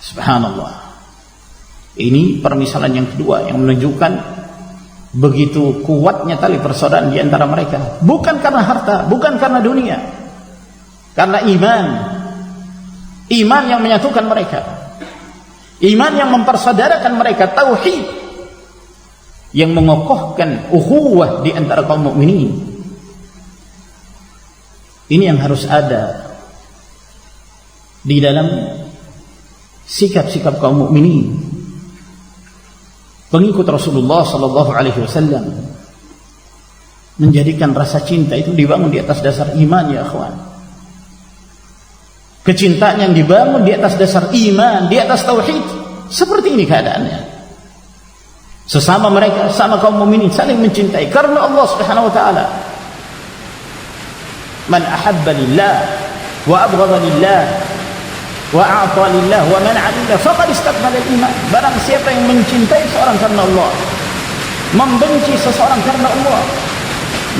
Subhanallah. Ini permisalan yang kedua yang menunjukkan begitu kuatnya tali persaudaraan di antara mereka. Bukan karena harta, bukan karena dunia. Karena iman. Iman yang menyatukan mereka. Iman yang mempersaudarakan mereka, tauhid yang mengokohkan ukhuwah di antara kaum mukminin. Ini yang harus ada di dalam sikap-sikap kaum mukminin, pengikut Rasulullah sallallahu alaihi wasallam, menjadikan rasa cinta itu dibangun di atas dasar iman, ya akhwan. Kecintaan yang dibangun di atas dasar iman, di atas tauhid. Seperti ini keadaannya. Sesama mereka, sama kaum mukminin saling mencintai karena Allah Subhanahu wa taala. Man ahabba lillah wa abghadha lillah wa a'ta lillah wa man'a lillah faqad istakmala al-iman. Barang siapa yang mencintai seorang karena Allah, membenci seseorang karena Allah,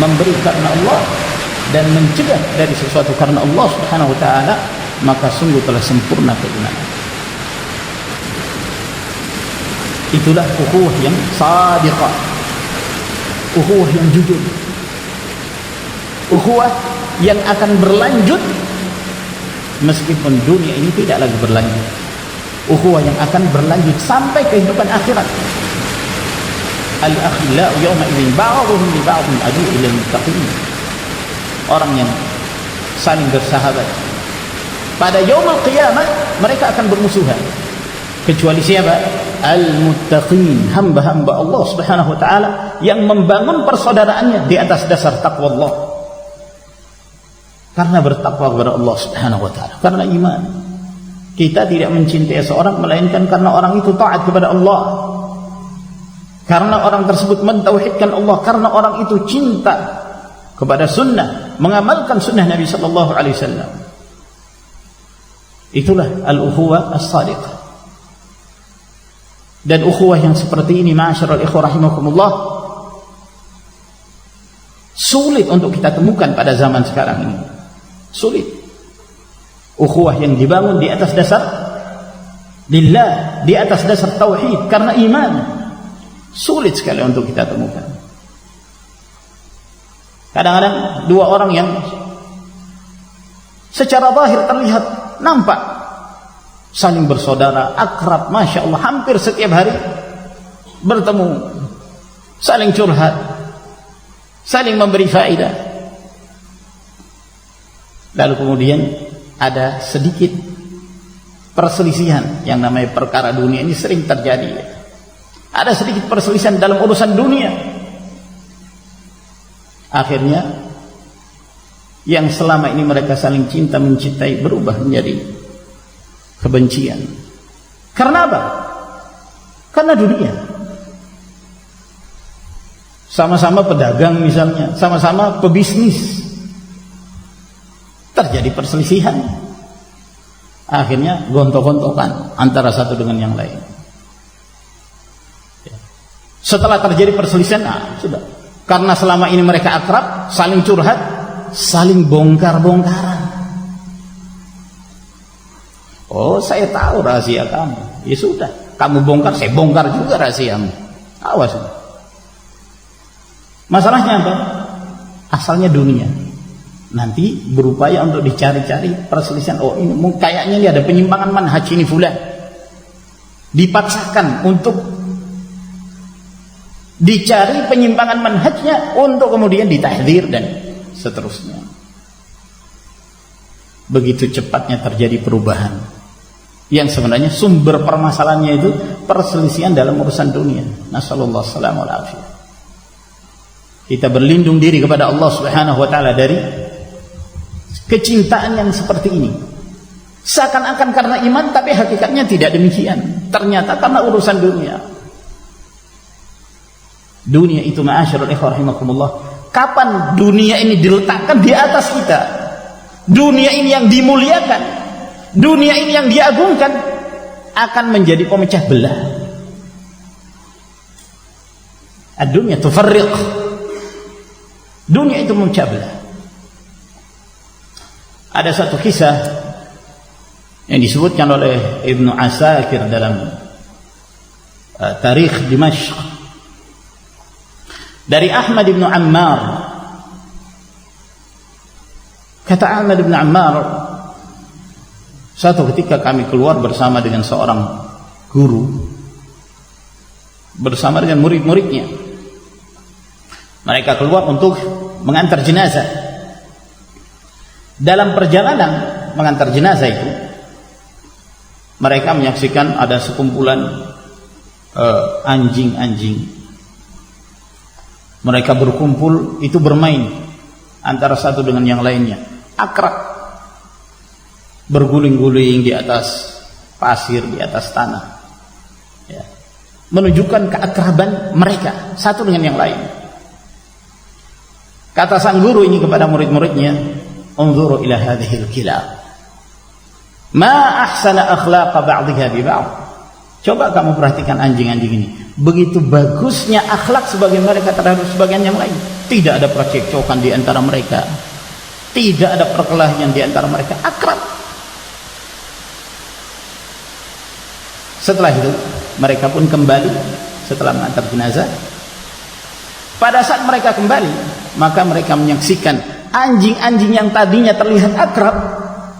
memberi karena Allah, dan mencegah dari sesuatu karena Allah Subhanahu wa taala, maka sungguh telah sempurna keimanan. Itulah ukhuwah yang shadiqah, ukhuwah yang jujur, ukhuwah yang akan berlanjut meskipun dunia ini tidak lagi berlanjut. Ukhuwah yang akan berlanjut sampai kehidupan akhirat. Al-akhillau yawma idzin ba'dhum li ba'dhin adu ila al-muttaqin. Orang yang saling bersahabat pada yaumul qiyamah mereka akan bermusuhan, kecuali siapa? Al-muttaqin, hamba-hamba Allah Subhanahu wa taala yang membangun persaudaraannya di atas dasar takwa Allah. Karena bertakwa kepada Allah Subhanahu wa taala, karena iman. Kita tidak mencintai seorang melainkan karena orang itu taat kepada Allah, karena orang tersebut mentauhidkan Allah, karena orang itu cinta kepada sunnah, mengamalkan sunnah Nabi sallallahu alaihi wasallam. Itulah al-ukhuwah as-shadiqah. Dan ukhuwah yang seperti ini, ma'asyiral ikhwah rahimakumullah, sulit untuk kita temukan pada zaman sekarang ini. Sulit. Ukhuwah yang dibangun di atas dasar lillah, di atas dasar tauhid karena iman, sulit sekali untuk kita temukan. Kadang-kadang dua orang yang secara zahir terlihat, nampak saling bersaudara, akrab, masya Allah, hampir setiap hari bertemu, saling curhat, saling memberi faedah. Lalu kemudian ada sedikit perselisihan, yang namanya perkara dunia ini sering terjadi. Ada sedikit perselisihan dalam urusan dunia. Akhirnya yang selama ini mereka saling cinta mencintai berubah menjadi kebencian. Karena apa? Karena dunia. Sama-sama pedagang misalnya, sama-sama pebisnis, terjadi perselisihan. Akhirnya gontok-gontokan antara satu dengan yang lain. Setelah terjadi perselisihan, sudah. Karena selama ini mereka akrab, saling curhat, saling bongkar-bongkaran. Oh, saya tahu rahasia kamu. Ya sudah, kamu bongkar, saya bongkar juga rahasiamu. Awas. Masalahnya apa? Asalnya dunia. Nanti berupaya untuk dicari-cari perselisihan. Oh, ini kayaknya ini ada penyimpangan manhaj ini fulan. Dipaksakan untuk dicari penyimpangan manhajnya untuk kemudian ditahdzir dan seterusnya. Begitu cepatnya terjadi perubahan, yang sebenarnya sumber permasalahannya itu perselisihan dalam urusan dunia. Nasallallahu alaihi wasallam. Kita berlindung diri kepada Allah Subhanahu wa taala dari kecintaan yang seperti ini. Seakan-akan karena iman, tapi hakikatnya tidak demikian. Ternyata karena urusan dunia. Dunia itu, ma'asyiral ikhwah rahimakumullah, kapan dunia ini diletakkan di atas kita, dunia ini yang dimuliakan, dunia ini yang diagungkan, akan menjadi pemecah belah. Ad-dunya tufarriq. Dunia itu memecah belah. Ada satu kisah yang disebutkan oleh Ibnu Asakir dalam Tarikh Dimashq dari Ahmad bin Ammar. Kata Ahmad bin Ammar, suatu ketika kami keluar bersama dengan seorang guru bersama dengan murid-muridnya. Mereka keluar untuk mengantar jenazah. Dalam perjalanan mengantar jenazah itu, mereka menyaksikan ada sekumpulan anjing-anjing. Mereka berkumpul itu bermain antara satu dengan yang lainnya, akrab, berguling-guling di atas pasir, di atas tanah, ya, menunjukkan keakraban mereka satu dengan yang lain. Kata sang guru ini kepada murid-muridnya, "Unzuru ila hadhil kilab, ma ahsana akhlaqa ba'dihha bi ba'd." Coba kamu perhatikan anjing-anjing ini, begitu bagusnya akhlak sebagian mereka terhadap sebagian yang lain. Tidak ada percekcokan di antara mereka, tidak ada perkelahian di antara mereka, akrab. Setelah itu mereka pun kembali setelah mengantar jenazah. Pada saat mereka kembali, maka mereka menyaksikan anjing-anjing yang tadinya terlihat akrab,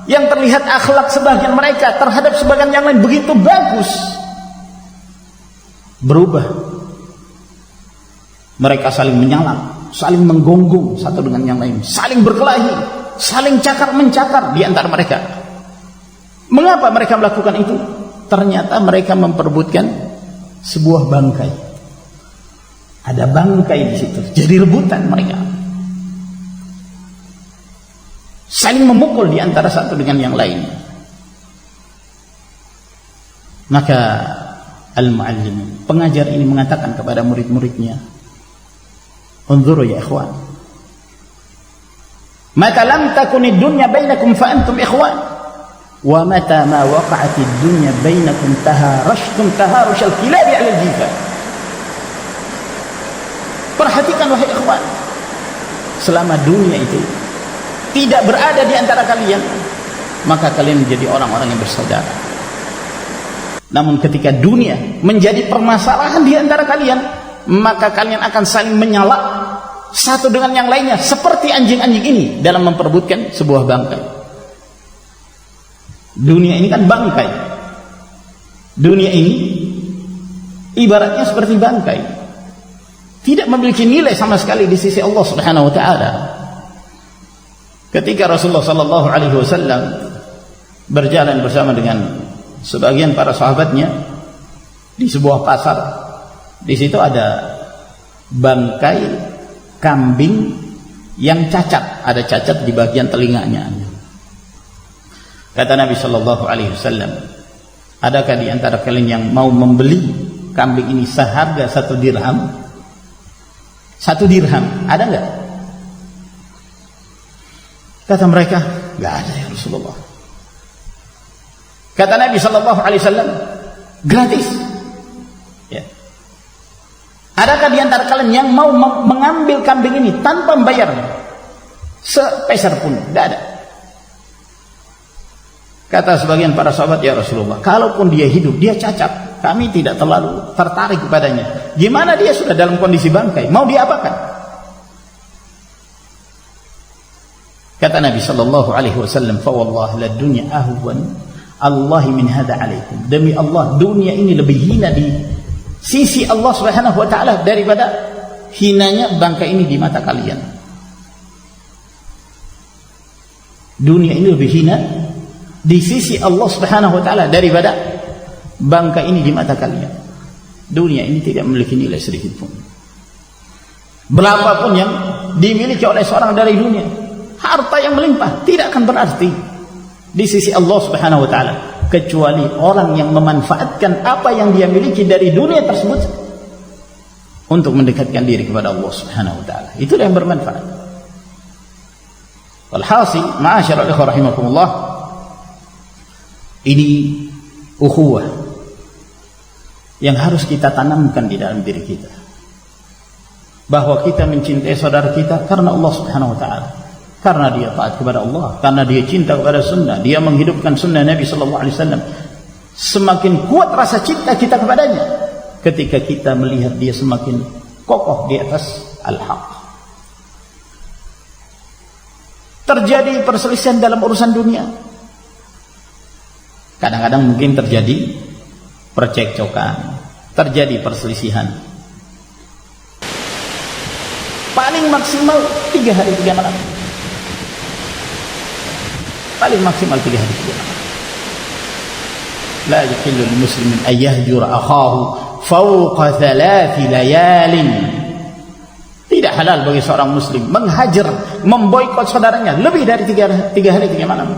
yang terlihat akhlak sebagian mereka terhadap sebagian yang lain begitu bagus, berubah. Mereka saling menyalak, saling menggonggong satu dengan yang lain, saling berkelahi, saling cakar-mencakar di antara mereka. Mengapa mereka melakukan itu? Ternyata mereka memperebutkan sebuah bangkai. Ada bangkai di situ, jadi rebutan mereka. Saling memukul di antara satu dengan yang lain. Maka al-muallim, pengajar ini mengatakan kepada murid-muridnya, "Unzuru ya ikhwan, mata lam takunid dunya bainakum fa antum ikhwan, wa mata ma waqa'atid dunya bainakum taharashtum taharushal kilabi 'ala al-jifa." Perhatikan wahai ikhwan, selama dunia itu tidak berada di antara kalian, maka kalian menjadi orang-orang yang bersaudara. Namun ketika dunia menjadi permasalahan di antara kalian, maka kalian akan saling menyalak satu dengan yang lainnya, seperti anjing-anjing ini dalam memperebutkan sebuah bangkai. Dunia ini kan bangkai. Dunia ini ibaratnya seperti bangkai, tidak memiliki nilai sama sekali di sisi Allah Subhanahu wa taala. Ketika Rasulullah sallallahu alaihi wasallam berjalan bersama dengan sebagian para sahabatnya di sebuah pasar, di situ ada bangkai kambing yang cacat, ada cacat di bagian telinganya. Kata Nabi sallallahu alaihi wasallam, "Adakah di antara kalian yang mau membeli kambing ini seharga 1 dirham?" 1 dirham, ada enggak? Kata mereka, enggak ada ya Rasulullah. Kata Nabi sallallahu alaihi wasallam, gratis. Ya. Adakah di antara kalian yang mau mengambil kambing ini tanpa membayar sepeser pun? Enggak ada. Kata sebagian para sahabat, ya Rasulullah, kalaupun dia hidup, dia cacat, kami tidak terlalu tertarik kepadanya. Gimana dia sudah dalam kondisi bangkai, mau diapakan? Kata Nabi sallallahu alaihi wasallam, "Fa wallahi la dunya ahwan Allah min hada alaikum." Demi Allah, dunia ini lebih hina di sisi Allah Subhanahu wa taala daripada hinanya bangkai ini di mata kalian. Dunia ini lebih hina di sisi Allah Subhanahu wa taala daripada bangkai ini di mata kalian. Dunia ini tidak memiliki nilai sedikit pun. Berapapun yang dimiliki oleh seorang dari dunia, harta yang melimpah tidak akan berarti di sisi Allah Subhanahu wa taala, kecuali orang yang memanfaatkan apa yang dia miliki dari dunia tersebut untuk mendekatkan diri kepada Allah Subhanahu wa taala. Itulah yang bermanfaat. Walhasil, ma'asyiral ikhwah rahimakumullah, ini ukhuwah yang harus kita tanamkan di dalam diri kita, bahwa kita mencintai saudara kita karena Allah Subhanahu wa taala, karena dia taat kepada Allah, karena dia cinta kepada sunnah, dia menghidupkan sunnah Nabi sallallahu alaihi wasallam. Semakin kuat rasa cinta kita kepadanya ketika kita melihat dia semakin kokoh di atas al-haq. Terjadi perselisihan dalam urusan dunia. Kadang-kadang mungkin terjadi percekcokan, terjadi perselisihan. Paling maksimal 3 hari 3 malam. Paling maksimal 3 hari 3 malam. La yahillu lil muslimin an yahjura akhahu fawqa 3 layalin. Tidak halal bagi seorang muslim menghajar, memboikot saudaranya lebih dari 3 hari 3 malam.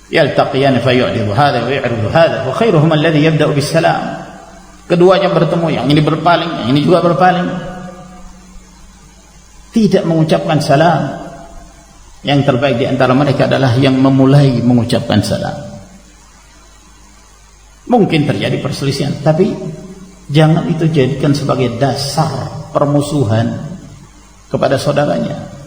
Yaltaqiyan fa yu'ridu hadha wa yu'ridu hadha wa khairuhum alladhi yabda'u bis salam. Keduanya bertemu, yang ini berpaling, yang ini juga berpaling. Tidak mengucapkan salam. Yang terbaik di antara mereka adalah yang memulai mengucapkan salam. Mungkin terjadi perselisihan, tapi jangan itu jadikan sebagai dasar permusuhan kepada saudaranya.